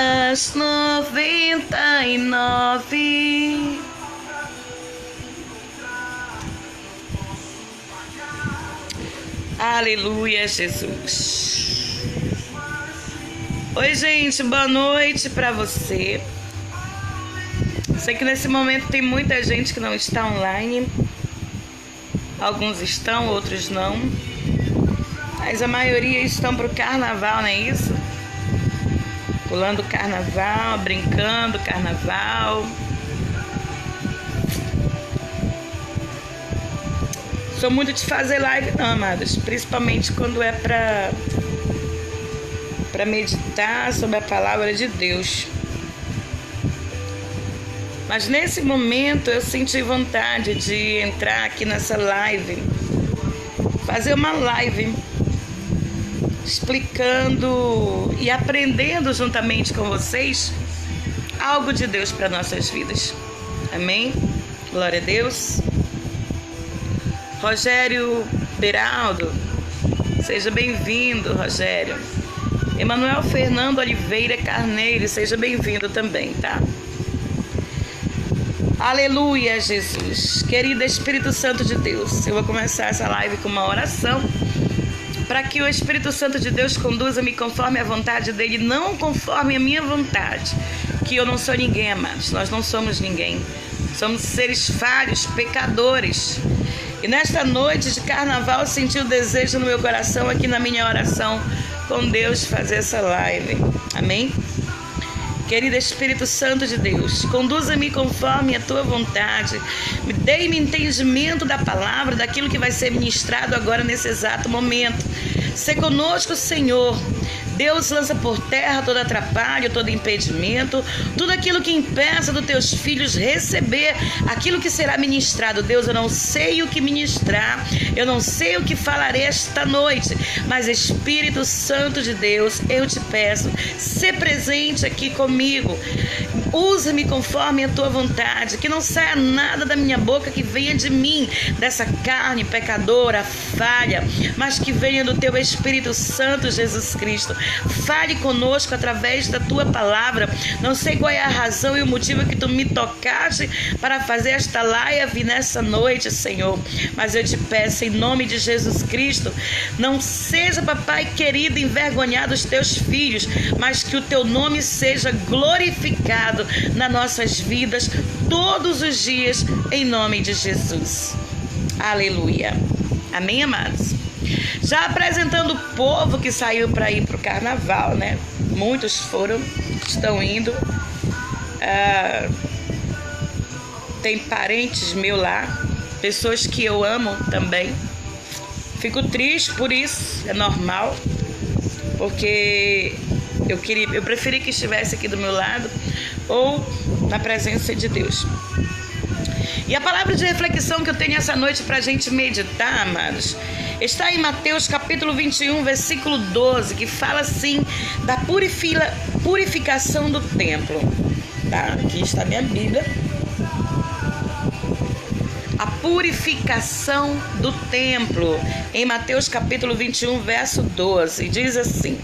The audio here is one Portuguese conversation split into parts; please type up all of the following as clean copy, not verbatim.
as 99. Aleluia, Jesus. Oi, gente, boa noite pra você. Sei que nesse momento tem muita gente que não está online. Alguns estão, outros não. Mas a maioria estão pro carnaval, não é isso? Pulando carnaval, brincando carnaval. Sou muito de fazer live não, amados. Principalmente quando é pra meditar sobre a palavra de Deus. Mas nesse momento eu senti vontade de entrar aqui nessa live. Fazer uma live explicando e aprendendo juntamente com vocês algo de Deus para nossas vidas. Amém? Glória a Deus. Rogério Beraldo, seja bem-vindo, Rogério. Emanuel Fernando Oliveira Carneiro, seja bem-vindo também, tá? Aleluia, Jesus. Querido Espírito Santo de Deus, eu vou começar essa live com uma oração para que o Espírito Santo de Deus conduza-me conforme a vontade dele, não conforme a minha vontade, que eu não sou ninguém, amados. Nós não somos ninguém. Somos seres falhos, pecadores. E nesta noite de carnaval eu senti o desejo no meu coração, aqui na minha oração com Deus, fazer essa live. Amém? Querido Espírito Santo de Deus, conduza-me conforme a tua vontade. Me dê-me entendimento da palavra, daquilo que vai ser ministrado agora nesse exato momento. Sê conosco, Senhor. Deus, lança por terra todo atrapalho, todo impedimento, tudo aquilo que impeça dos teus filhos receber aquilo que será ministrado. Deus, eu não sei o que ministrar, eu não sei o que falarei esta noite, mas Espírito Santo de Deus, eu te peço, sê presente aqui comigo. Usa-me conforme a tua vontade, que não saia nada da minha boca que venha de mim, dessa carne pecadora, falha, mas que venha do teu Espírito Santo, Jesus Cristo. Fale conosco através da tua palavra. Não sei qual é a razão e o motivo que tu me tocaste para fazer esta live nessa noite, Senhor, mas eu te peço em nome de Jesus Cristo, não seja, papai querido, envergonhado os teus filhos, mas que o teu nome seja glorificado nas nossas vidas todos os dias, em nome de Jesus. Aleluia. Amém, amados? Já apresentando o povo que saiu para ir para o carnaval, né? Muitos estão indo. Tem parentes meus lá, pessoas que eu amo também. Fico triste por isso, é normal, porque eu preferi que estivesse aqui do meu lado ou na presença de Deus. E a palavra de reflexão que eu tenho essa noite para a gente meditar, amados, está em Mateus capítulo 21, versículo 12, que fala assim da purificação do templo. Tá? Aqui está a minha Bíblia. A purificação do templo, em Mateus capítulo 21, verso 12, diz assim: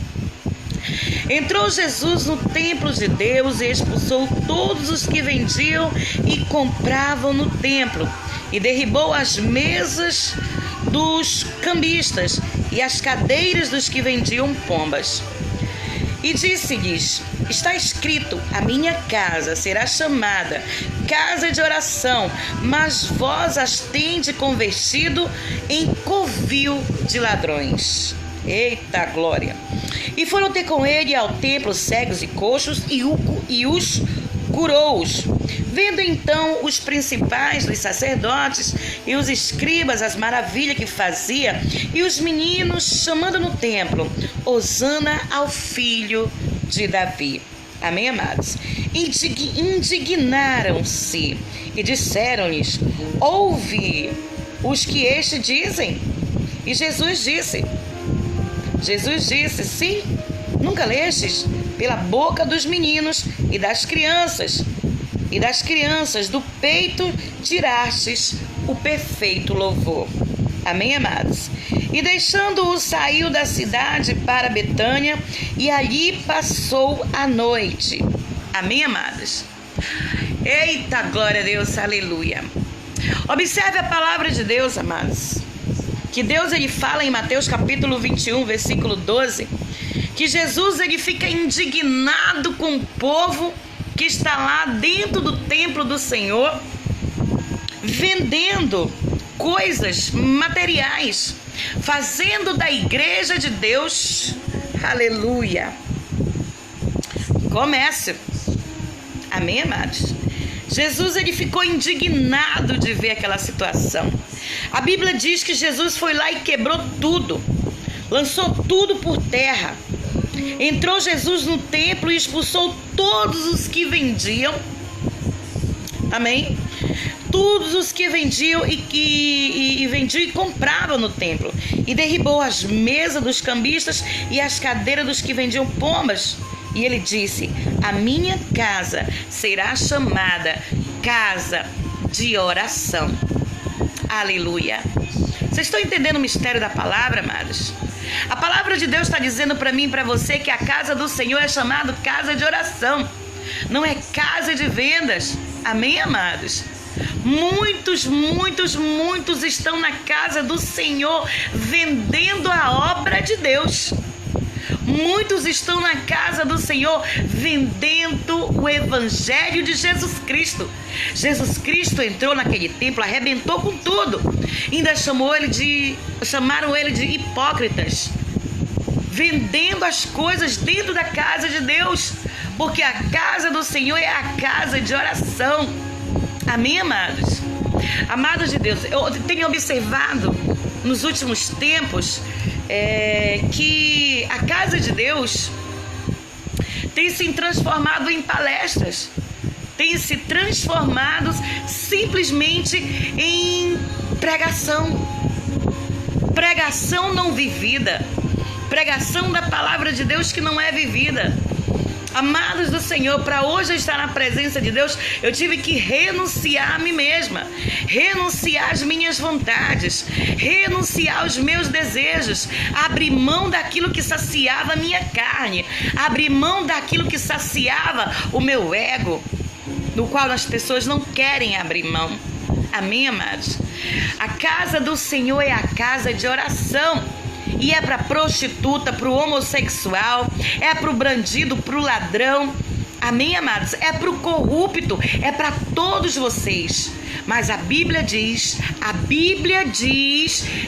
Entrou Jesus no templo de Deus e expulsou todos os que vendiam e compravam no templo, e derribou as mesas dos cambistas e as cadeiras dos que vendiam pombas. E disse-lhes: Está escrito, a minha casa será chamada casa de oração, mas vós as tendes convertido em covil de ladrões. Eita glória! E foram ter com ele ao templo cegos e coxos e os curou-os. Vendo então os principais dos sacerdotes e os escribas as maravilhas que fazia, e os meninos chamando no templo: Hosana ao filho de Davi. Amém, amados? Indignaram-se e disseram-lhes: Ouve os que estes dizem. E Jesus disse, sim, nunca lestes? Pela boca dos meninos e das crianças do peito tirastes o perfeito louvor. Amém, amados? E deixando-o, saiu da cidade para Betânia e ali passou a noite. Amém, amados? Eita, glória a Deus, aleluia. Observe a palavra de Deus, amados. Que Deus, ele fala em Mateus capítulo 21, versículo 12, que Jesus, ele fica indignado com o povo que está lá dentro do templo do Senhor, vendendo coisas materiais, fazendo da igreja de Deus, aleluia, comércio. Amém, amados? Jesus, ele ficou indignado de ver aquela situação. A Bíblia diz que Jesus foi lá e quebrou tudo, lançou tudo por terra. Entrou Jesus no templo e expulsou todos os que vendiam. Amém? Todos os que vendiam vendiam e compravam no templo. E derribou as mesas dos cambistas e as cadeiras dos que vendiam pombas. E ele disse: a minha casa será chamada casa de oração. Aleluia. Vocês estão entendendo o mistério da palavra, amados? A palavra de Deus está dizendo para mim e para você que a casa do Senhor é chamada casa de oração. Não é casa de vendas. Amém, amados? Muitos estão na casa do Senhor vendendo a obra de Deus. Muitos estão na casa do Senhor vendendo o evangelho de Jesus Cristo. Jesus Cristo entrou naquele templo, arrebentou com tudo. Ainda chamaram ele de hipócritas, vendendo as coisas dentro da casa de Deus, porque a casa do Senhor é a casa de oração. Amém, amados? Amados de Deus, eu tenho observado nos últimos tempos que a casa de Deus tem se transformado em palestras, tem se transformado simplesmente em pregação não vivida, pregação da palavra de Deus que não é vivida. Amados do Senhor, para hoje eu estar na presença de Deus, eu tive que renunciar a mim mesma, renunciar às minhas vontades, renunciar aos meus desejos, abrir mão daquilo que saciava a minha carne, abrir mão daquilo que saciava o meu ego, do qual as pessoas não querem abrir mão. Amém, amados? A casa do Senhor é a casa de oração. E é para prostituta, para o homossexual, é para o bandido, para o ladrão. Amém, amados? É para o corrupto, é para todos vocês. Mas a Bíblia diz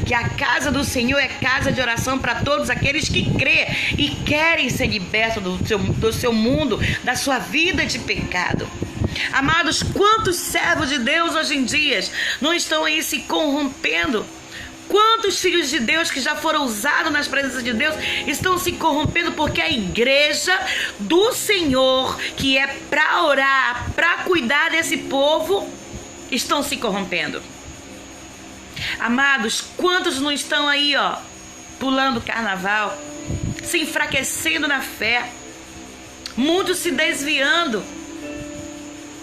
que a casa do Senhor é casa de oração para todos aqueles que crê e querem ser libertos do seu mundo, da sua vida de pecado. Amados, quantos servos de Deus hoje em dia não estão aí se corrompendo? Quantos filhos de Deus que já foram usados nas presenças de Deus estão se corrompendo porque a igreja do Senhor, que é para orar, para cuidar desse povo, estão se corrompendo. Amados, quantos não estão aí, pulando carnaval, se enfraquecendo na fé, muitos se desviando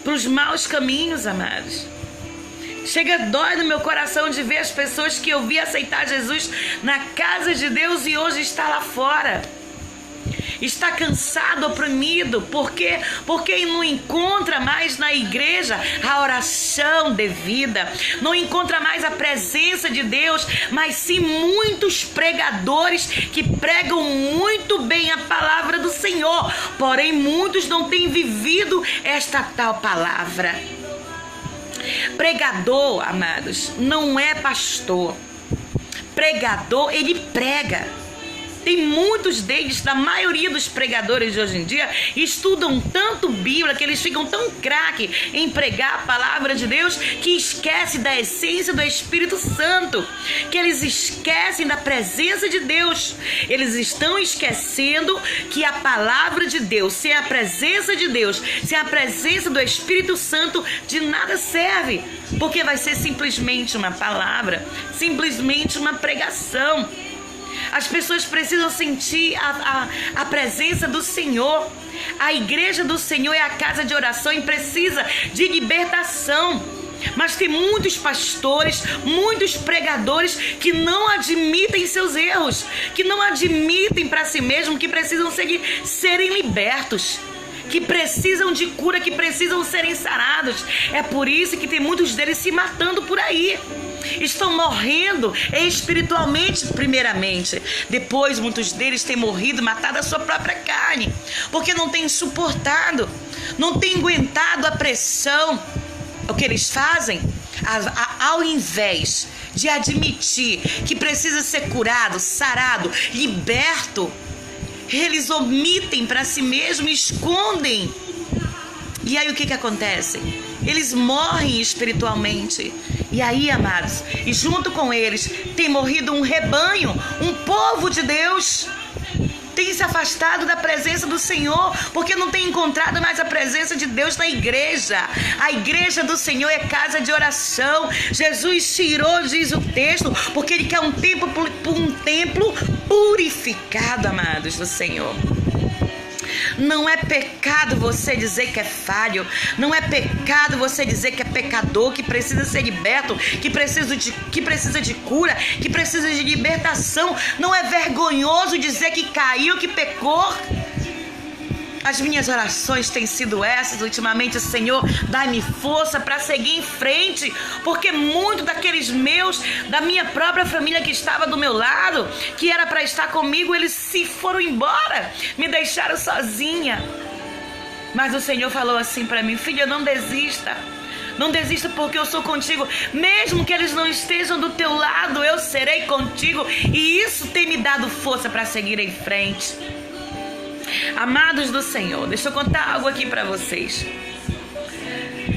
para os maus caminhos, amados. Chega dói no meu coração de ver as pessoas que eu vi aceitar Jesus na casa de Deus e hoje está lá fora. Está cansado, oprimido. Por quê? Porque não encontra mais na igreja a oração devida. Não encontra mais a presença de Deus, mas sim muitos pregadores que pregam muito bem a palavra do Senhor. Porém, muitos não têm vivido esta tal palavra. Pregador, amados, não é pastor. Pregador, ele prega. Tem muitos deles, da maioria dos pregadores de hoje em dia, estudam tanto Bíblia, que eles ficam tão craque em pregar a palavra de Deus, que esquece da essência do Espírito Santo, que eles esquecem da presença de Deus. Eles estão esquecendo que a palavra de Deus, sem a presença de Deus, sem a presença do Espírito Santo, de nada serve, porque vai ser simplesmente uma palavra, simplesmente uma pregação. As pessoas precisam sentir a presença do Senhor. A igreja do Senhor é a casa de oração e precisa de libertação. Mas tem muitos pastores, muitos pregadores que não admitem seus erros, que não admitem para si mesmos que precisam serem libertos, que precisam de cura, que precisam serem sarados. É por isso que tem muitos deles se matando por aí. Estão morrendo espiritualmente primeiramente. Depois muitos deles têm morrido, matado a sua própria carne, porque não têm suportado, não têm aguentado a pressão. O que eles fazem? Ao invés de admitir que precisa ser curado, sarado, liberto, eles omitem para si mesmos, escondem. E aí o que acontece? Eles morrem espiritualmente. E aí, amados, e junto com eles tem morrido um rebanho, um povo de Deus. Tem se afastado da presença do Senhor, porque não tem encontrado mais a presença de Deus na igreja. A igreja do Senhor é casa de oração. Jesus tirou, diz o texto, porque Ele quer um templo purificado, amados do Senhor. Não é pecado você dizer que é falho. Não é pecado você dizer que é pecador, que precisa ser liberto, que precisa de cura, que precisa de libertação. Não é vergonhoso dizer que caiu, que pecou. As minhas orações têm sido essas ultimamente. Senhor, dá-me força para seguir em frente, porque muito daqueles da minha própria família que estava do meu lado, que era para estar comigo, eles se foram embora, me deixaram sozinha. Mas o Senhor falou assim para mim: filha, não desista. Não desista, porque eu sou contigo. Mesmo que eles não estejam do teu lado, eu serei contigo. E isso tem me dado força para seguir em frente. Amados do Senhor, deixa eu contar algo aqui para vocês.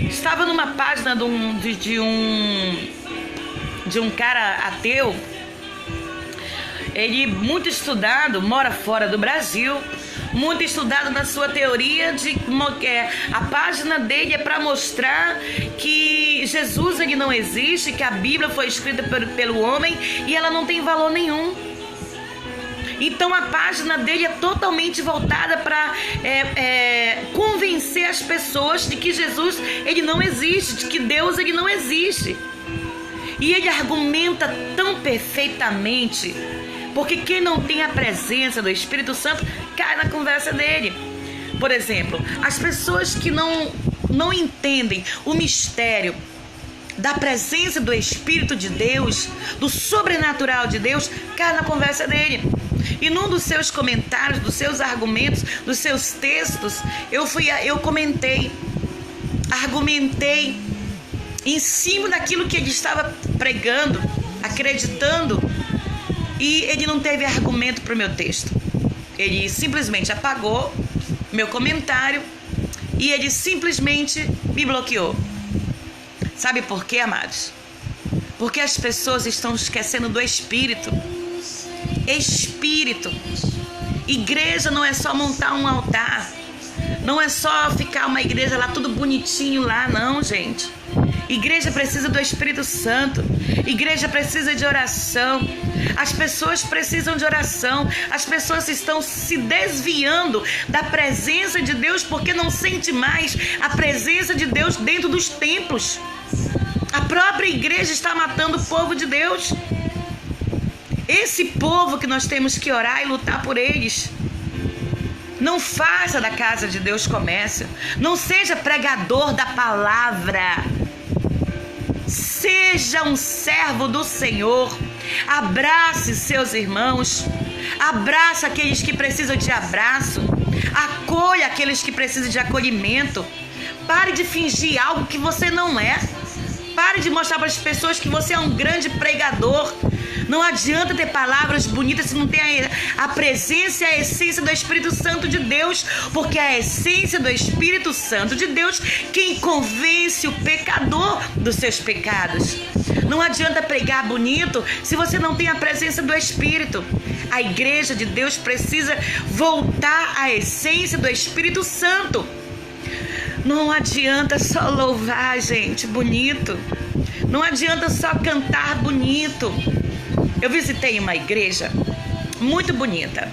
Estava numa página de um cara ateu. Ele, muito estudado, mora fora do Brasil, muito estudado na sua teoria a página dele é para mostrar que Jesus ele não existe, que a Bíblia foi escrita pelo homem e ela não tem valor nenhum. Então a página dele é totalmente voltada para convencer as pessoas de que Jesus ele não existe, de que Deus ele não existe. E ele argumenta tão perfeitamente, porque quem não tem a presença do Espírito Santo cai na conversa dele. Por exemplo, as pessoas que não entendem o mistério da presença do Espírito de Deus, do sobrenatural de Deus, cai na conversa dele. E num dos seus comentários, dos seus argumentos, dos seus textos, eu comentei, argumentei em cima daquilo que ele estava pregando, acreditando, e ele não teve argumento para o meu texto. Ele simplesmente apagou meu comentário e ele simplesmente me bloqueou. Sabe por quê, amados? Porque as pessoas estão esquecendo do Espírito. Espírito. Igreja não é só montar um altar. Não é só ficar uma igreja lá tudo bonitinho lá, não, gente. Igreja precisa do Espírito Santo. Igreja precisa de oração. As pessoas precisam de oração. As pessoas estão se desviando da presença de Deus porque não sente mais a presença de Deus dentro dos templos. A própria igreja está matando o povo de Deus. Esse povo que nós temos que orar e lutar por eles. Não faça da casa de Deus comércio. Não seja pregador da palavra. Seja um servo do Senhor. Abrace seus irmãos. Abrace aqueles que precisam de abraço. Acolha aqueles que precisam de acolhimento. Pare de fingir algo que você não é. Pare de mostrar para as pessoas que você é um grande pregador. Não adianta ter palavras bonitas se não tem a presença e a essência do Espírito Santo de Deus, porque é a essência do Espírito Santo de Deus quem convence o pecador dos seus pecados. Não adianta pregar bonito se você não tem a presença do Espírito. A igreja de Deus precisa voltar à essência do Espírito Santo. Não adianta só louvar, gente, bonito. Não adianta só cantar bonito. Eu visitei uma igreja muito bonita,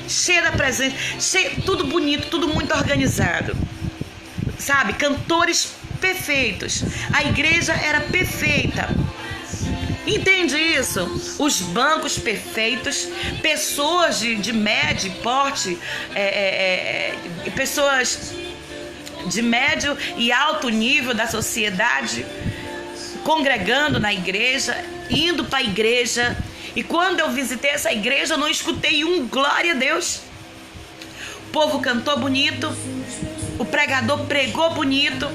cheia da presença, tudo bonito, tudo muito organizado. Sabe? Cantores perfeitos. A igreja era perfeita. Entende isso? Os bancos perfeitos, pessoas de médio porte, pessoas de médio e alto nível da sociedade, congregando na igreja, indo para a igreja. E quando eu visitei essa igreja, eu não escutei um glória a Deus. O povo cantou bonito, o pregador pregou bonito,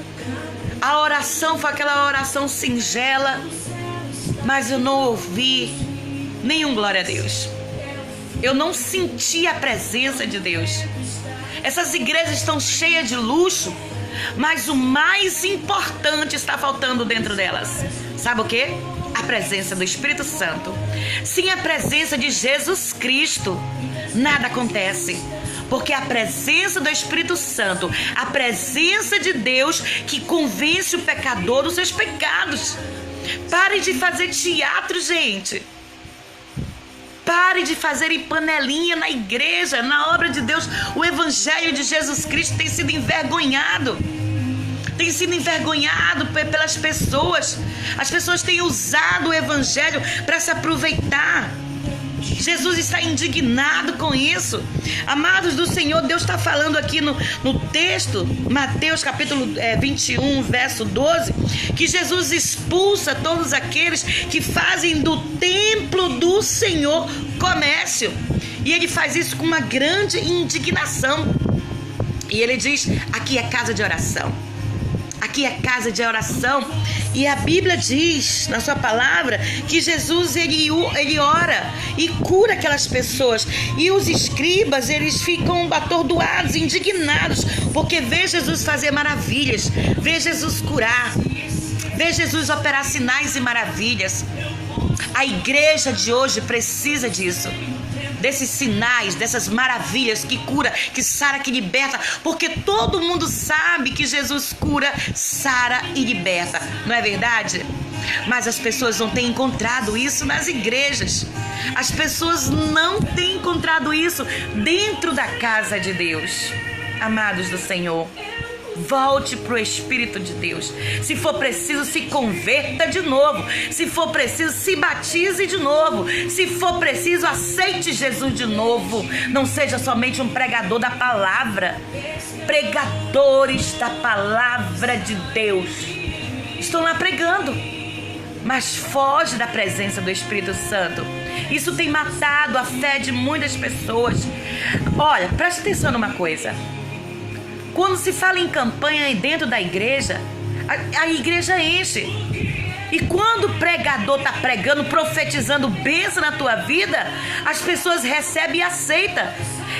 a oração foi aquela oração singela, mas eu não ouvi nenhum glória a Deus. Eu não senti a presença de Deus. Essas igrejas estão cheias de luxo, mas o mais importante está faltando dentro delas. Sabe o quê? A presença do Espírito Santo. Sem a presença de Jesus Cristo, nada acontece. Porque a presença do Espírito Santo, a presença de Deus que convence o pecador dos seus pecados. Pare de fazer teatro, gente. Pare de fazerem panelinha na igreja, na obra de Deus. O Evangelho de Jesus Cristo tem sido envergonhado. Tem sido envergonhado pelas pessoas. As pessoas têm usado o Evangelho para se aproveitar. Jesus está indignado com isso. Amados do Senhor, Deus está falando aqui no texto, Mateus capítulo 21, verso 12, que Jesus expulsa todos aqueles que fazem do templo do Senhor comércio. E ele faz isso com uma grande indignação. E ele diz, aqui é casa de oração. Aqui é casa de oração. E a Bíblia diz na sua palavra que Jesus ele ora e cura aquelas pessoas. E os escribas, eles ficam atordoados, indignados, porque vê Jesus fazer maravilhas, vê Jesus curar, vê Jesus operar sinais e maravilhas. A igreja de hoje precisa disso. Desses sinais, dessas maravilhas que cura, que sara, que liberta, porque todo mundo sabe que Jesus cura, sara e liberta, não é verdade? Mas as pessoas não têm encontrado isso nas igrejas. As pessoas não têm encontrado isso dentro da casa de Deus. Amados do Senhor, volte para o Espírito de Deus. Se for preciso, se converta de novo. Se for preciso, se batize de novo. Se for preciso, aceite Jesus de novo. Não seja somente um pregador da palavra. Pregadores da palavra de Deus estão lá pregando, mas foge da presença do Espírito Santo. Isso tem matado a fé de muitas pessoas. Olha, preste atenção numa coisa. Quando se fala em campanha dentro da igreja, a igreja enche. E quando o pregador está pregando, profetizando bênção na tua vida, as pessoas recebem e aceitam.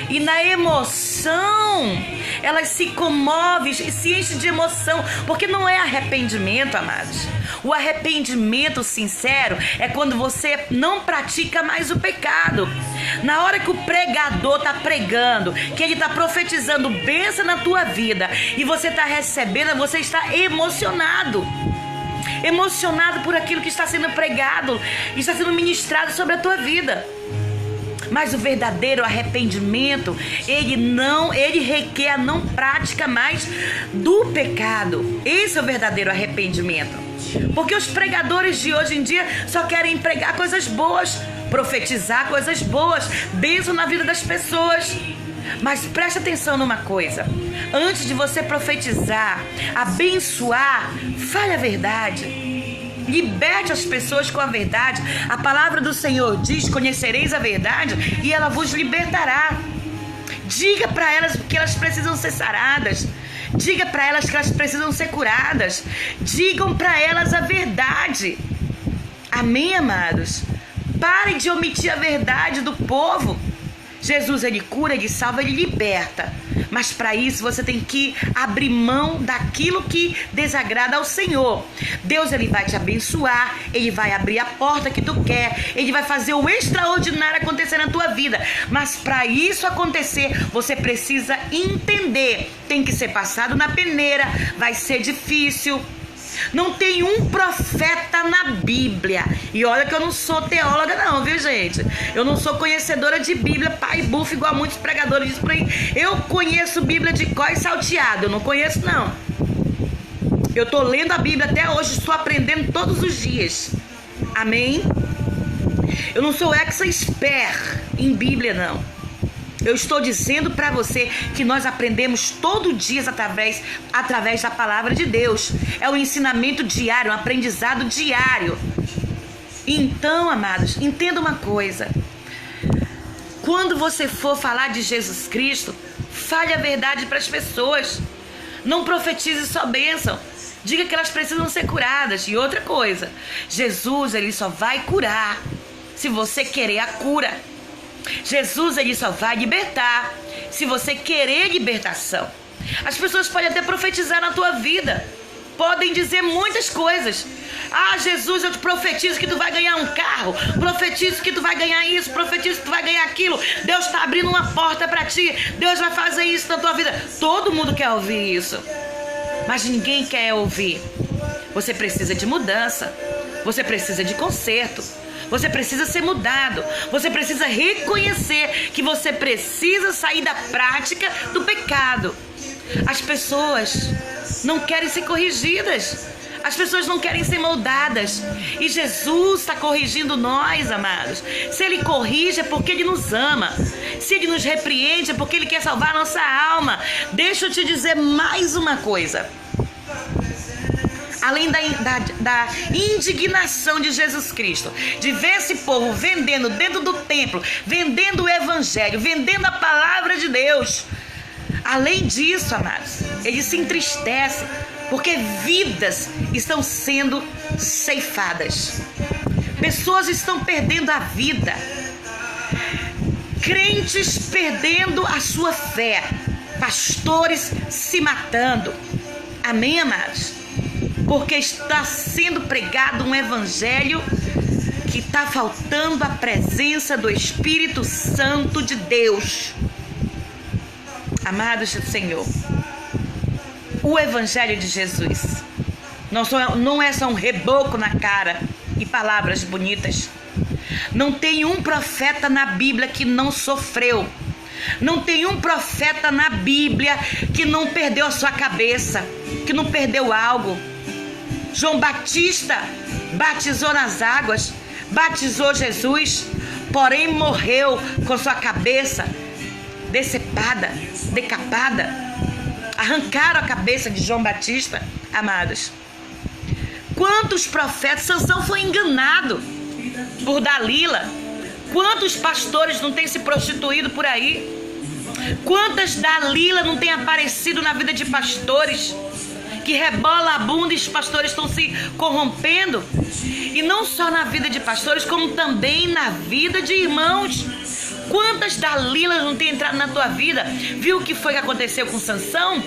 E na emoção, elas se comovem e se enchem de emoção, porque não é arrependimento, amados. O arrependimento sincero é quando você não pratica mais o pecado. Na hora que o pregador está pregando, que ele está profetizando bênção na tua vida e você está recebendo, você está emocionado. Emocionado por aquilo que está sendo pregado, está sendo ministrado sobre a tua vida. Mas o verdadeiro arrependimento, ele requer a não prática mais do pecado. Esse é o verdadeiro arrependimento. Porque os pregadores de hoje em dia só querem pregar coisas boas, profetizar coisas boas, bênção na vida das pessoas. Mas preste atenção numa coisa. Antes de você profetizar, abençoar, fale a verdade. Liberte as pessoas com a verdade. A palavra do Senhor diz: conhecereis a verdade e ela vos libertará. Diga para elas que elas precisam ser saradas. Diga para elas que elas precisam ser curadas. Digam para elas a verdade. Amém, amados? Parem de omitir a verdade do povo. Jesus, ele cura, ele salva, ele liberta. Mas para isso você tem que abrir mão daquilo que desagrada ao Senhor. Deus, ele vai te abençoar, ele vai abrir a porta que tu quer, ele vai fazer o extraordinário acontecer na tua vida. Mas para isso acontecer, você precisa entender. Tem que ser passado na peneira, vai ser difícil. Não tem um profeta na Bíblia. E olha que eu não sou teóloga não, viu, gente? Eu não sou conhecedora de Bíblia, pai bufo, igual muitos pregadores dizem por aí. Eu conheço Bíblia de cor e salteado. Eu não conheço, não. Eu estou lendo a Bíblia até hoje, estou aprendendo todos os dias. Amém? Eu não sou expert em Bíblia, não. Eu estou dizendo para você que nós aprendemos todo dia através da palavra de Deus. É um ensinamento diário, um aprendizado diário. Então, amados, entenda uma coisa. Quando você for falar de Jesus Cristo, fale a verdade para as pessoas. Não profetize só bênção. Diga que elas precisam ser curadas. E outra coisa, Jesus, ele só vai curar se você querer a cura. Jesus, ele só vai libertar se você querer libertação. As pessoas podem até profetizar na tua vida. Podem dizer muitas coisas. Ah, Jesus, eu te profetizo que tu vai ganhar um carro. Profetizo que tu vai ganhar isso. Profetizo que tu vai ganhar aquilo. Deus está abrindo uma porta para ti. Deus vai fazer isso na tua vida. Todo mundo quer ouvir isso. Mas ninguém quer ouvir. Você precisa de mudança. Você precisa de conserto. Você precisa ser mudado. Você precisa reconhecer que você precisa sair da prática do pecado. As pessoas não querem ser corrigidas. As pessoas não querem ser moldadas. E Jesus está corrigindo nós, amados. Se Ele corrige é porque Ele nos ama. Se Ele nos repreende é porque Ele quer salvar a nossa alma. Deixa eu te dizer mais uma coisa. Além da indignação de Jesus Cristo, de ver esse povo vendendo dentro do templo, vendendo o evangelho, vendendo a palavra de Deus. Além disso, amados, ele se entristece porque vidas estão sendo ceifadas. Pessoas estão perdendo a vida. Crentes perdendo a sua fé. Pastores se matando. Amém, amados? Porque está sendo pregado um evangelho que está faltando a presença do Espírito Santo de Deus. Amados do Senhor, o evangelho de Jesus não é só um reboco na cara e palavras bonitas. Não tem um profeta na Bíblia que não sofreu. Não tem um profeta na Bíblia que não perdeu a sua cabeça, que não perdeu algo. João Batista batizou nas águas, batizou Jesus, porém morreu com sua cabeça decepada, decapada. Arrancaram a cabeça de João Batista, amados. Quantos profetas? Sansão foi enganado por Dalila. Quantos pastores não têm se prostituído por aí? Quantas Dalila não têm aparecido na vida de pastores? Que rebola a bunda e os pastores estão se corrompendo. E não só na vida de pastores, como também na vida de irmãos. Quantas Dalilas não têm entrado na tua vida? Viu o que foi que aconteceu com Sansão?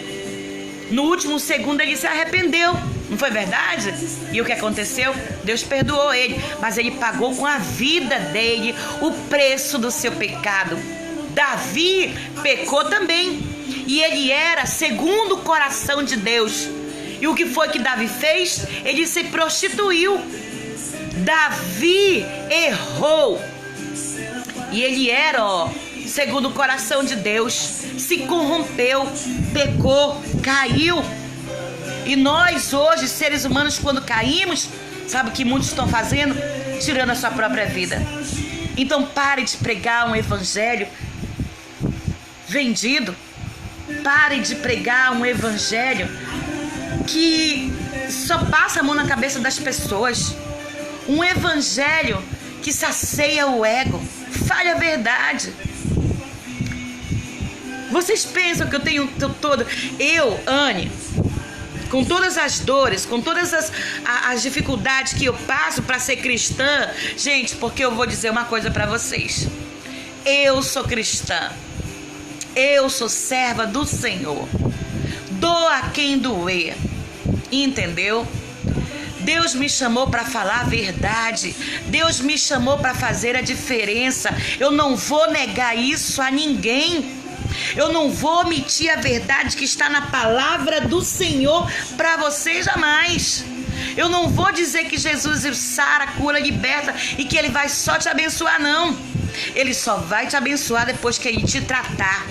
No último segundo ele se arrependeu. Não foi verdade? E o que aconteceu? Deus perdoou ele. Mas ele pagou com a vida dele o preço do seu pecado. Davi pecou também. E ele era segundo o coração de Deus. E o que foi que Davi fez? Ele se prostituiu. Davi errou. E ele era, segundo o coração de Deus. Se corrompeu, pecou, caiu. E nós hoje, seres humanos, quando caímos, sabe o que muitos estão fazendo? Tirando a sua própria vida. Então pare de pregar um evangelho vendido. Pare de pregar um evangelho que só passa a mão na cabeça das pessoas. Um evangelho que sacia o ego. Fale a verdade. Vocês pensam que eu tenho todo... Eu, Anne, com todas as dores, com todas as dificuldades que eu passo para ser cristã, gente, porque eu vou dizer uma coisa para vocês. Eu sou cristã. Eu sou serva do Senhor. Doa a quem doer. Entendeu? Deus me chamou para falar a verdade. Deus me chamou para fazer a diferença. Eu não vou negar isso a ninguém. Eu não vou omitir a verdade que está na palavra do Senhor para você jamais. Eu não vou dizer que Jesus sara, cura, liberta e que Ele vai só te abençoar, não. Ele só vai te abençoar depois que Ele te tratar.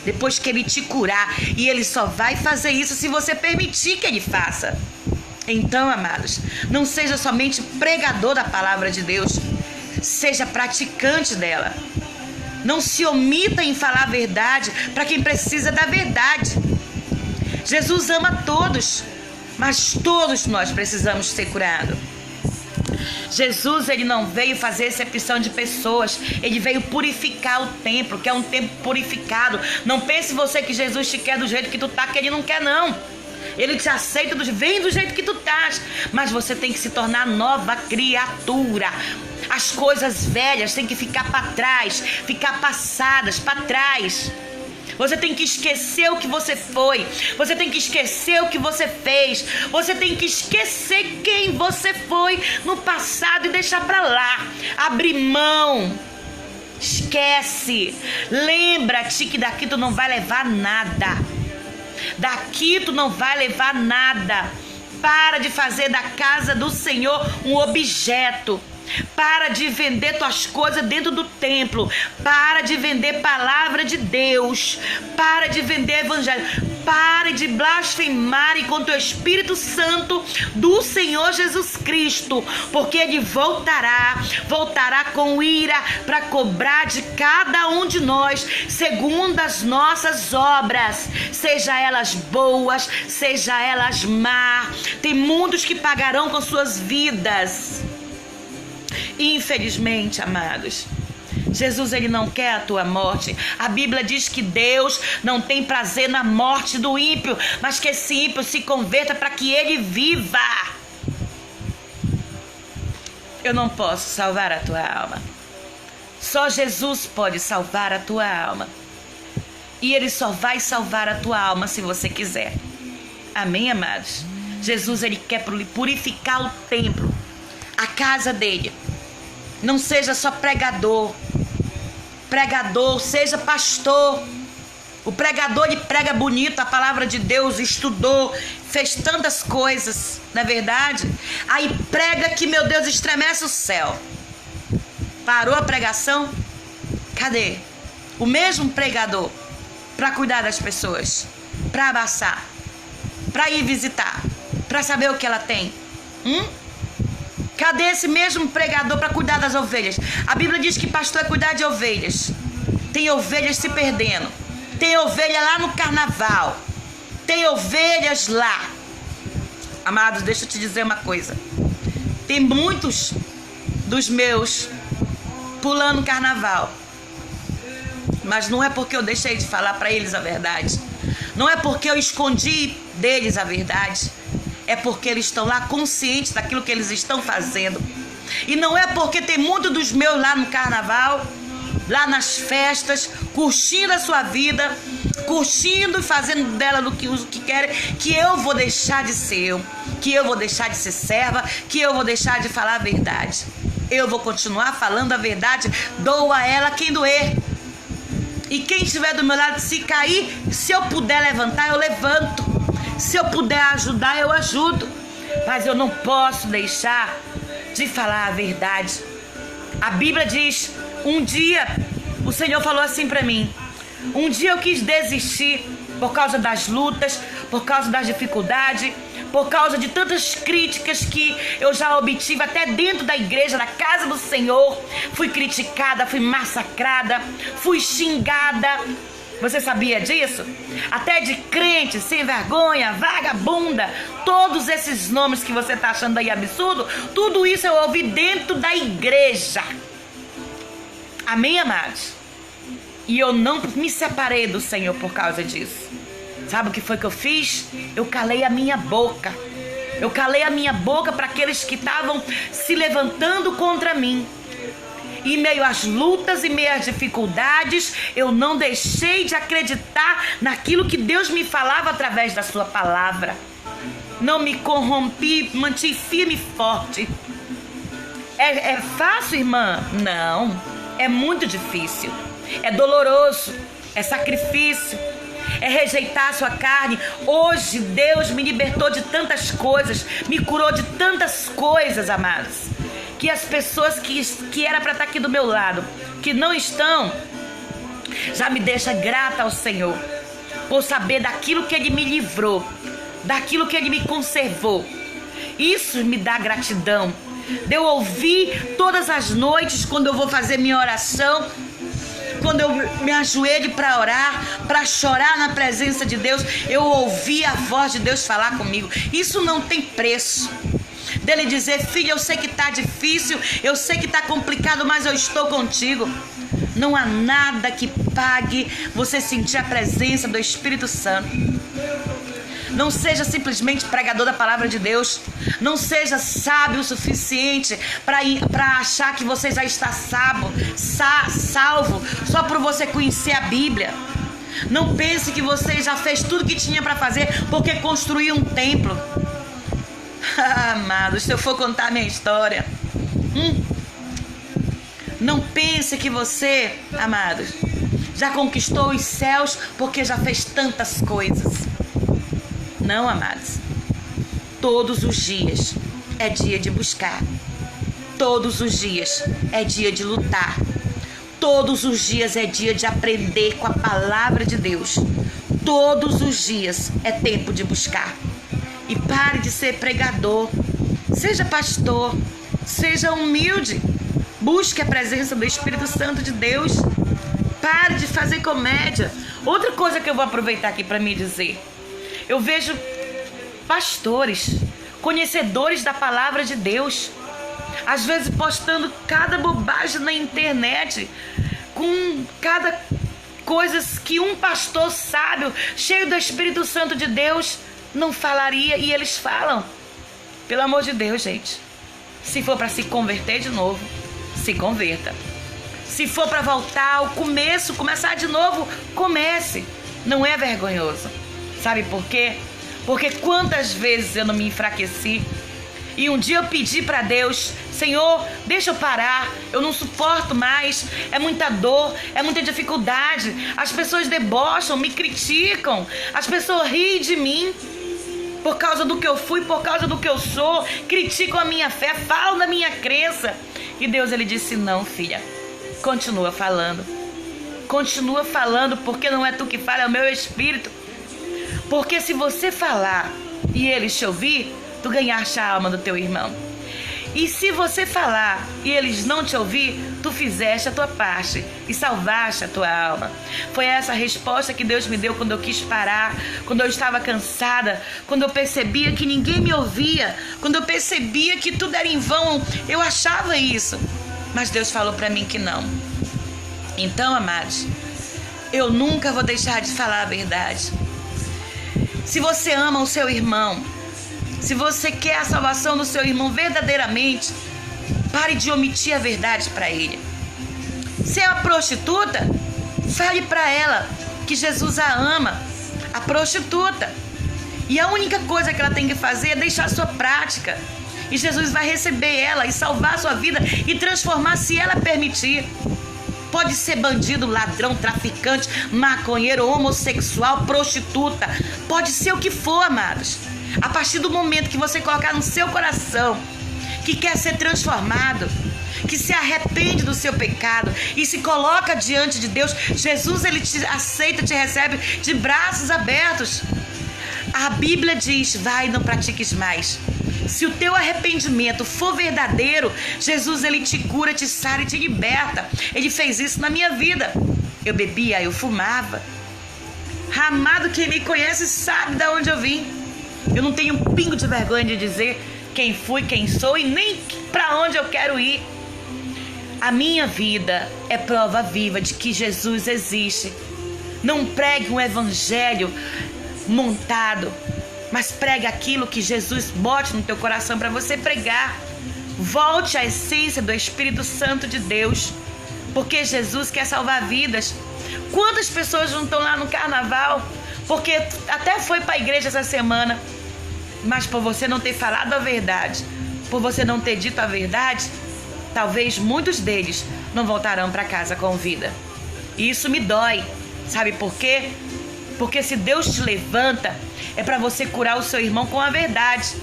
depois que Ele te curar. E Ele só vai fazer isso se você permitir que Ele faça. Então, amados, não seja somente pregador da palavra de Deus, seja praticante dela. Não se omita em falar a verdade para quem precisa da verdade. Jesus ama todos, mas todos nós precisamos ser curados. Jesus, ele não veio fazer exceção de pessoas, ele veio purificar o templo, que é um templo purificado. Não pense você que Jesus te quer do jeito que tu tá, que ele não quer, não. Ele te aceita, vem do jeito que tu estás, mas você tem que se tornar nova criatura. As coisas velhas têm que ficar para trás, ficar passadas para trás. Você tem que esquecer o que você foi. Você tem que esquecer o que você fez. Você tem que esquecer quem você foi no passado e deixar para lá. Abrir mão. Esquece. Lembra-te que daqui tu não vai levar nada. Daqui tu não vai levar nada. Para de fazer da casa do Senhor um objeto. Para de vender tuas coisas dentro do templo. Para de vender palavra de Deus. Para de vender evangelho. Pare de blasfemar contra o Espírito Santo do Senhor Jesus Cristo, porque Ele voltará com ira para cobrar de cada um de nós segundo as nossas obras, seja elas boas, seja elas más. Tem muitos que pagarão com suas vidas. Infelizmente, amados, Jesus, ele não quer a tua morte. A Bíblia diz que Deus não tem prazer na morte do ímpio, mas que esse ímpio se converta para que ele viva. Eu não posso salvar a tua alma. Só Jesus pode salvar a tua alma. E ele só vai salvar a tua alma se você quiser. Amém, amados? Jesus, ele quer purificar o templo, a casa dele. Não seja só pregador, seja pastor. O pregador, ele prega bonito a palavra de Deus, estudou, fez tantas coisas, não é verdade? Aí prega que, meu Deus, estremece o céu. Parou a pregação? Cadê? O mesmo pregador para cuidar das pessoas, para abraçar, para ir visitar, para saber o que ela tem. Cadê esse mesmo pregador para cuidar das ovelhas? A Bíblia diz que pastor é cuidar de ovelhas. Tem ovelhas se perdendo. Tem ovelha lá no carnaval. Tem ovelhas lá. Amados, deixa eu te dizer uma coisa. Tem muitos dos meus pulando carnaval. Mas não é porque eu deixei de falar para eles a verdade. Não é porque eu escondi deles a verdade. É porque eles estão lá conscientes daquilo que eles estão fazendo. E não é porque tem muito dos meus lá no carnaval, lá nas festas, curtindo a sua vida, curtindo e fazendo dela o que querem, que eu vou deixar de ser eu, que eu vou deixar de ser serva, que eu vou deixar de falar a verdade. Eu vou continuar falando a verdade, doa a ela quem doer. E quem estiver do meu lado, se cair, se eu puder levantar, eu levanto. Se eu puder ajudar, eu ajudo. Mas eu não posso deixar de falar a verdade. A Bíblia diz, um dia, o Senhor falou assim para mim. Um dia eu quis desistir por causa das lutas, por causa das dificuldades, por causa de tantas críticas que eu já obtive até dentro da igreja, da casa do Senhor. Fui criticada, fui massacrada, fui xingada. Você sabia disso? Até de crente, sem vergonha, vagabunda, todos esses nomes que você está achando aí absurdo, tudo isso eu ouvi dentro da igreja. Amém, amados? E eu não me separei do Senhor por causa disso. Sabe o que foi que eu fiz? Eu calei a minha boca. Eu calei a minha boca para aqueles que estavam se levantando contra mim. Em meio às lutas e meio às dificuldades, eu não deixei de acreditar naquilo que Deus me falava através da sua palavra. Não me corrompi, mantive firme e forte. É fácil, irmã? Não, é muito difícil. É doloroso, é sacrifício, é rejeitar a sua carne. Hoje Deus me libertou de tantas coisas, me curou de tantas coisas, amados, que as pessoas que era para estar aqui do meu lado, que não estão, já me deixa grata ao Senhor por saber daquilo que Ele me livrou, daquilo que Ele me conservou. Isso me dá gratidão. De eu ouvir todas as noites, quando eu vou fazer minha oração, quando eu me ajoelho para orar, para chorar na presença de Deus, eu ouvi a voz de Deus falar comigo. Isso não tem preço. Dele dizer: filha, eu sei que está difícil, eu sei que está complicado, mas eu estou contigo. Não há nada que pague você sentir a presença do Espírito Santo. Não seja simplesmente pregador da palavra de Deus. Não seja sábio o suficiente para achar que você já está salvo só por você conhecer a Bíblia. Não pense que você já fez tudo que tinha para fazer porque construiu um templo. Amados, se eu for contar a minha história, não pense que você, amados, já conquistou os céus porque já fez tantas coisas. Não, amados. Todos os dias é dia de buscar. Todos os dias é dia de lutar. Todos os dias é dia de aprender com a palavra de Deus. Todos os dias é tempo de buscar. E pare de ser pregador. Seja pastor. Seja humilde. Busque a presença do Espírito Santo de Deus. Pare de fazer comédia. Outra coisa que eu vou aproveitar aqui para me dizer. Eu vejo pastores, conhecedores da palavra de Deus, às vezes postando cada bobagem na internet, com cada coisa que um pastor sábio, cheio do Espírito Santo de Deus, não falaria, e eles falam. Pelo amor de Deus, gente. Se for para se converter de novo, se converta. Se for para voltar ao começo, começar de novo, comece. Não é vergonhoso. Sabe por quê? Porque quantas vezes eu não me enfraqueci e um dia eu pedi para Deus: Senhor, deixa eu parar, eu não suporto mais, é muita dor, é muita dificuldade, as pessoas debocham, me criticam, as pessoas riem de mim por causa do que eu fui, por causa do que eu sou, criticam a minha fé, falam da minha crença. E Deus, Ele disse: não, filha, continua falando, porque não é tu que fala, é o meu Espírito. Porque se você falar e eles te ouvir, tu ganhaste a alma do teu irmão. E se você falar e eles não te ouvir, tu fizeste a tua parte e salvaste a tua alma. Foi essa a resposta que Deus me deu quando eu quis parar, quando eu estava cansada, quando eu percebia que ninguém me ouvia, quando eu percebia que tudo era em vão. Eu achava isso, mas Deus falou para mim que não. Então, amados, eu nunca vou deixar de falar a verdade. Se você ama o seu irmão, se você quer a salvação do seu irmão verdadeiramente, pare de omitir a verdade para ele. Se é uma prostituta, fale para ela que Jesus a ama, a prostituta. E a única coisa que ela tem que fazer é deixar a sua prática. E Jesus vai receber ela e salvar a sua vida e transformar, se ela permitir. Pode ser bandido, ladrão, traficante, maconheiro, homossexual, prostituta. Pode ser o que for, amados. A partir do momento que você colocar no seu coração que quer ser transformado, que se arrepende do seu pecado e se coloca diante de Deus, Jesus, Ele te aceita, te recebe de braços abertos. A Bíblia diz: vai e não pratiques mais. Se o teu arrependimento for verdadeiro, Jesus, Ele te cura, te sara e te liberta. Ele fez isso na minha vida. Eu bebia, eu fumava. Amado, quem me conhece sabe de onde eu vim. Eu não tenho um pingo de vergonha de dizer quem fui, quem sou e nem para onde eu quero ir. A minha vida é prova viva de que Jesus existe. Não pregue um evangelho montado, mas pregue aquilo que Jesus bote no teu coração para você pregar. Volte à essência do Espírito Santo de Deus, porque Jesus quer salvar vidas. Quantas pessoas não estão lá no carnaval, porque até foi para a igreja essa semana, mas por você não ter falado a verdade, por você não ter dito a verdade, talvez muitos deles não voltarão para casa com vida. E isso me dói. Sabe por quê? Porque se Deus te levanta, é para você curar o seu irmão com a verdade.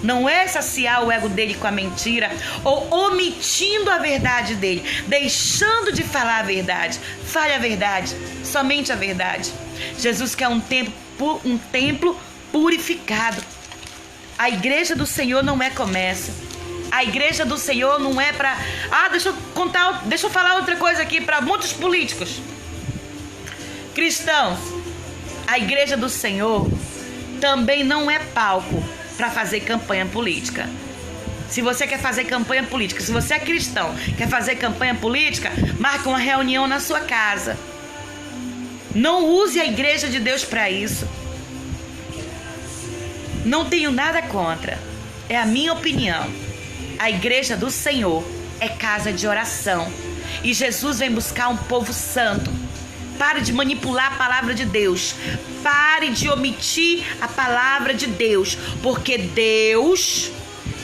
Não é saciar o ego dele com a mentira ou omitindo a verdade dele, deixando de falar a verdade. Fale a verdade, somente a verdade. Jesus quer um templo purificado. A igreja do Senhor não é comércio. A igreja do Senhor não é para... deixa eu falar outra coisa aqui para muitos políticos. Cristãos, a igreja do Senhor também não é palco para fazer campanha política. Se você quer fazer campanha política, se você é cristão, quer fazer campanha política, marque uma reunião na sua casa. Não use a igreja de Deus para isso. Não tenho nada contra. É a minha opinião. A igreja do Senhor é casa de oração. E Jesus vem buscar um povo santo. Pare de manipular a palavra de Deus. Pare de omitir a palavra de Deus. Porque Deus,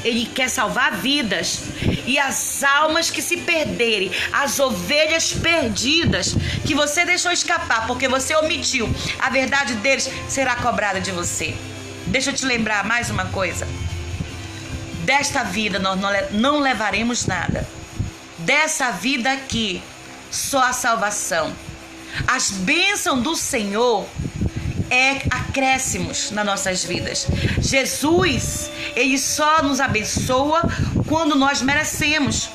Ele quer salvar vidas. E as almas que se perderem, as ovelhas perdidas, que você deixou escapar porque você omitiu a verdade deles, será cobrada de você. Deixa eu te lembrar mais uma coisa. Desta vida nós não levaremos nada. Dessa vida aqui, só a salvação. As bênçãos do Senhor é acréscimos nas nossas vidas. Jesus, Ele só nos abençoa quando nós merecemos.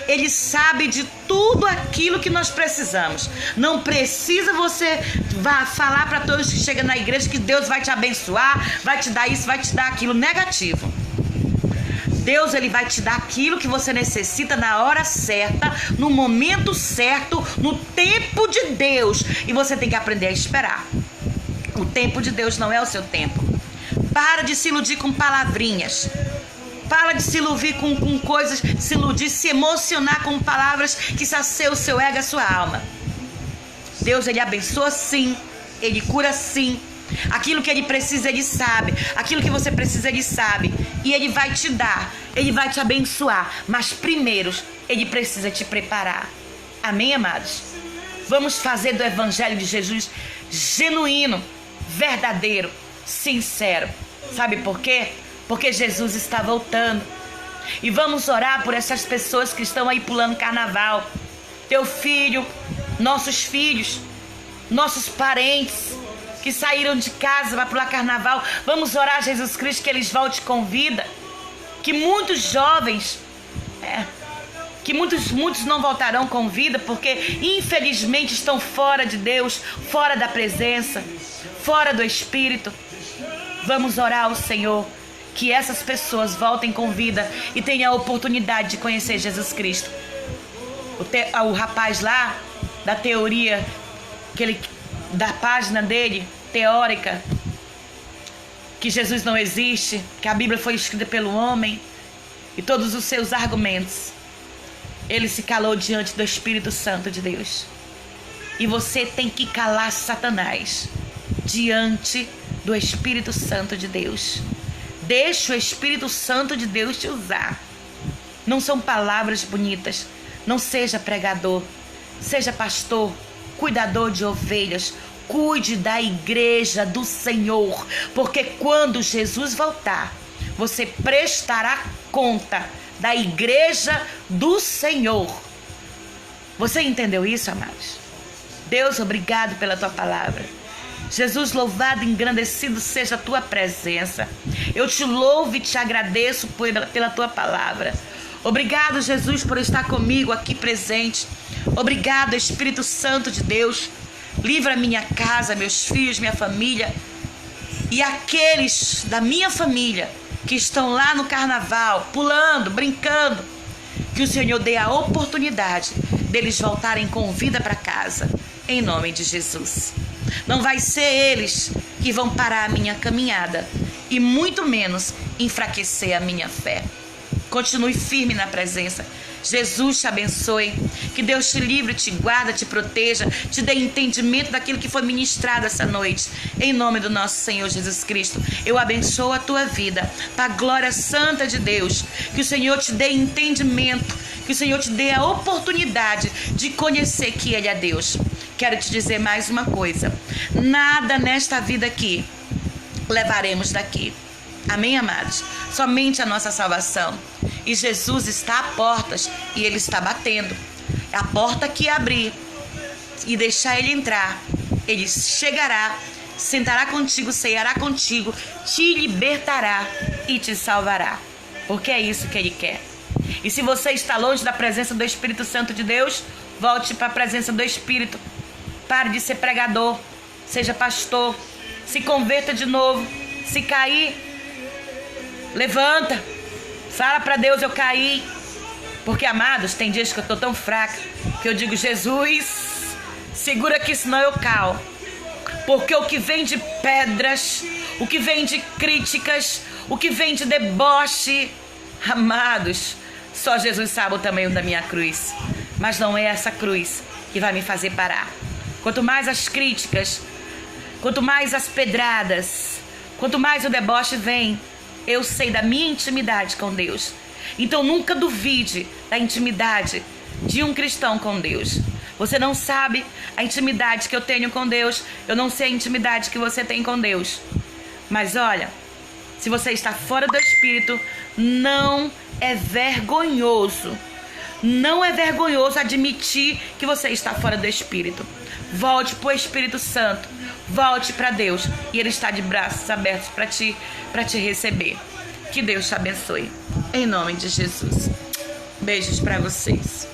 Ele sabe de tudo aquilo que nós precisamos. Não precisa você falar para todos que chegam na igreja que Deus vai te abençoar, vai te dar isso, vai te dar aquilo. Negativo. Deus, Ele vai te dar aquilo que você necessita na hora certa, no momento certo, no tempo de Deus. E você tem que aprender a esperar. O tempo de Deus não é o seu tempo. Para de se iludir com palavrinhas. Para de se iludir com coisas, se iludir, se emocionar com palavras que saciam o seu ego e a sua alma. Deus, Ele abençoa sim. Ele cura sim. Aquilo que Ele precisa, Ele sabe. Aquilo que você precisa, Ele sabe. E Ele vai te dar. Ele vai te abençoar. Mas primeiro, Ele precisa te preparar. Amém, amados? Vamos fazer do Evangelho de Jesus genuíno, verdadeiro, sincero. Sabe por quê? Porque Jesus está voltando. E vamos orar por essas pessoas que estão aí pulando carnaval. Teu filho, nossos filhos, nossos parentes que saíram de casa para pular carnaval. Vamos orar a Jesus Cristo que eles voltem com vida. Que muitos jovens, que muitos não voltarão com vida porque infelizmente estão fora de Deus, fora da presença, fora do Espírito. Vamos orar ao Senhor que essas pessoas voltem com vida e tenham a oportunidade de conhecer Jesus Cristo. O rapaz lá, da teoria, da página dele, teórica, que Jesus não existe, que a Bíblia foi escrita pelo homem, e todos os seus argumentos, ele se calou diante do Espírito Santo de Deus. E você tem que calar Satanás diante do Espírito Santo de Deus. Deixa o Espírito Santo de Deus te usar. Não são palavras bonitas. Não seja pregador, seja pastor, cuidador de ovelhas. Cuide da igreja do Senhor, porque quando Jesus voltar, você prestará conta da igreja do Senhor. Você entendeu isso, amados? Deus, obrigado pela tua palavra. Jesus, louvado e engrandecido seja a tua presença. Eu te louvo e te agradeço pela tua palavra. Obrigado, Jesus, por estar comigo aqui presente. Obrigado, Espírito Santo de Deus. Livra minha casa, meus filhos, minha família e aqueles da minha família que estão lá no carnaval, pulando, brincando. Que o Senhor dê a oportunidade deles voltarem com vida para casa, em nome de Jesus. Não vai ser eles que vão parar a minha caminhada e muito menos enfraquecer a minha fé. Continue firme na presença. Jesus te abençoe. Que Deus te livre, te guarda, te proteja, te dê entendimento daquilo que foi ministrado essa noite. Em nome do nosso Senhor Jesus Cristo, eu abençoo a tua vida para a glória santa de Deus. Que o Senhor te dê entendimento, que o Senhor te dê a oportunidade de conhecer que Ele é Deus. Quero te dizer mais uma coisa. Nada nesta vida aqui levaremos daqui. Amém, amados? Somente a nossa salvação. E Jesus está a portas e Ele está batendo. A porta que abrir e deixar Ele entrar, Ele chegará, sentará contigo, ceará contigo, te libertará e te salvará. Porque é isso que Ele quer. E se você está longe da presença do Espírito Santo de Deus, volte para a presença do Espírito. Pare de ser pregador, seja pastor, se converta de novo. Se cair, levanta, fala para Deus: eu caí. Porque, amados, tem dias que eu estou tão fraca que eu digo: Jesus, segura aqui, senão eu calo. Porque o que vem de pedras, o que vem de críticas, o que vem de deboche, amados, só Jesus sabe o tamanho da minha cruz. Mas não é essa cruz que vai me fazer parar. Quanto mais as críticas, quanto mais as pedradas, quanto mais o deboche vem, eu sei da minha intimidade com Deus. Então nunca duvide da intimidade de um cristão com Deus. Você não sabe a intimidade que eu tenho com Deus. Eu não sei a intimidade que você tem com Deus. Mas olha, se você está fora do Espírito, não é vergonhoso. Não é vergonhoso admitir que você está fora do Espírito. Volte para o Espírito Santo. Volte para Deus. E Ele está de braços abertos para te receber. Que Deus te abençoe. Em nome de Jesus. Beijos para vocês.